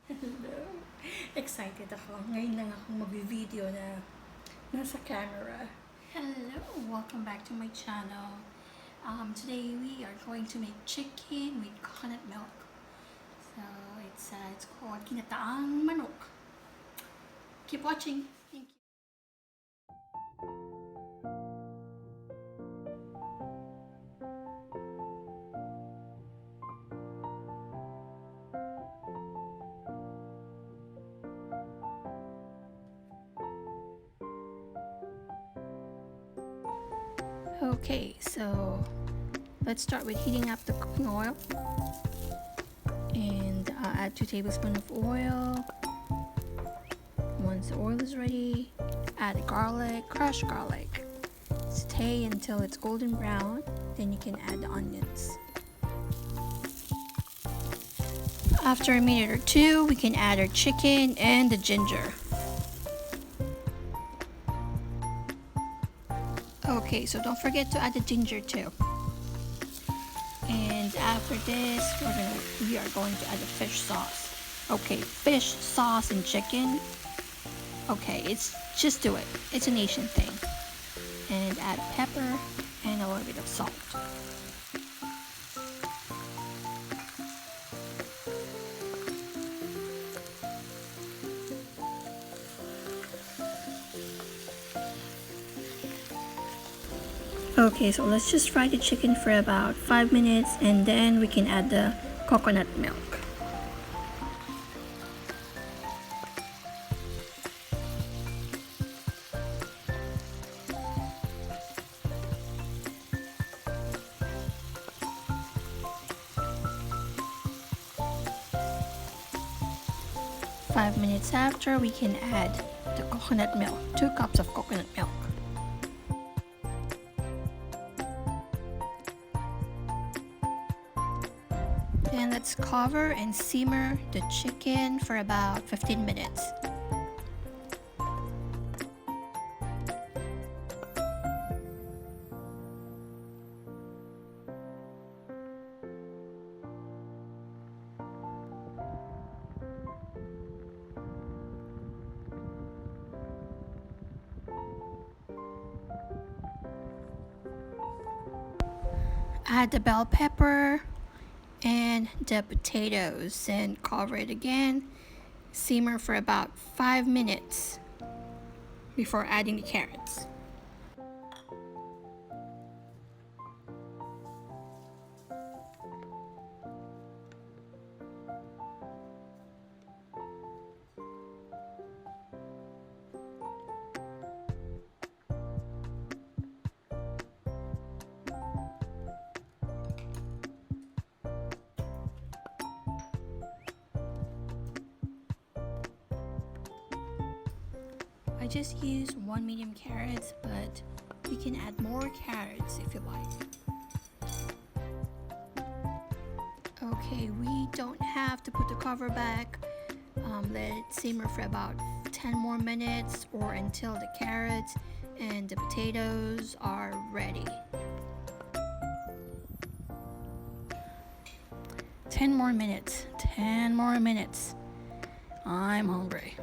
Hello! Excited ako. Ngayon lang ako mag-video na nasa camera. Hello! Welcome back to my channel. Today we are going to make chicken with coconut milk. So it's called Ginataang Manok. Keep watching. Thank you. Okay, so let's start with heating up the cooking oil. And add 2 tablespoons of oil. Once the oil is ready, add garlic, crushed garlic. Saute until it's golden brown, then you can add the onions. After a minute or two, we can add our chicken and the ginger. Okay, so don't forget to add the ginger too. And after this, we are going to add the fish sauce. Okay, fish sauce and chicken. Okay, just do it. It's an Asian thing. And add pepper and a little bit of salt. Okay, so let's just fry the chicken for about 5 minutes and then we can add the coconut milk. Five minutes after, we can add the coconut milk, 2 cups of coconut milk. Then let's cover and simmer the chicken for about 15 minutes. Add the bell pepper and the potatoes and cover it again. Simmer for about 5 minutes before adding the carrots. I just used 1 medium carrots, but you can add more carrots if you like. Okay, we don't have to put the cover back. Let it simmer for about 10 more minutes or until the carrots and the potatoes are ready. 10 more minutes. 10 more minutes. I'm hungry.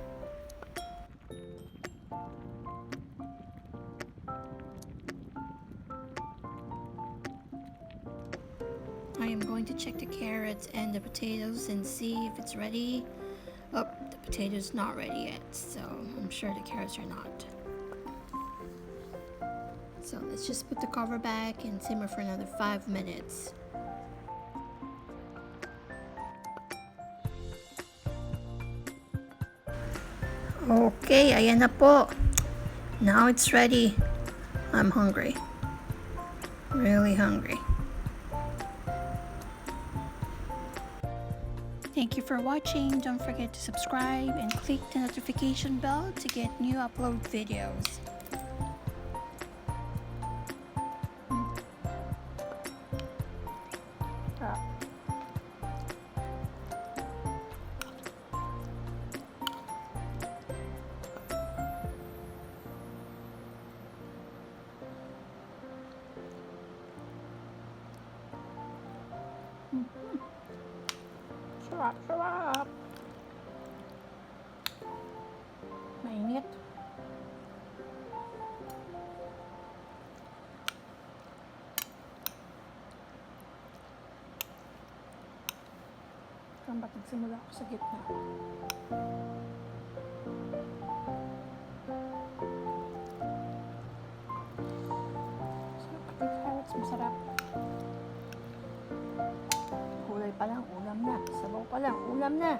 I am going to check the carrots and the potatoes and see if it's ready. Oh, the potatoes not ready yet, so I'm sure the carrots are not. So let's just put the cover back and simmer for another 5 minutes. Okay, ayan na po. Now it's ready. I'm hungry. Really hungry. Thank you for watching. Don't forget to subscribe and click the notification bell to get new upload videos. Sarap, sarap. Kung ba't nagsimula ako sa gitna. So, pati carrots masarap. Kulay pa lang, ulam na. Sabaw pa lang, ulam na.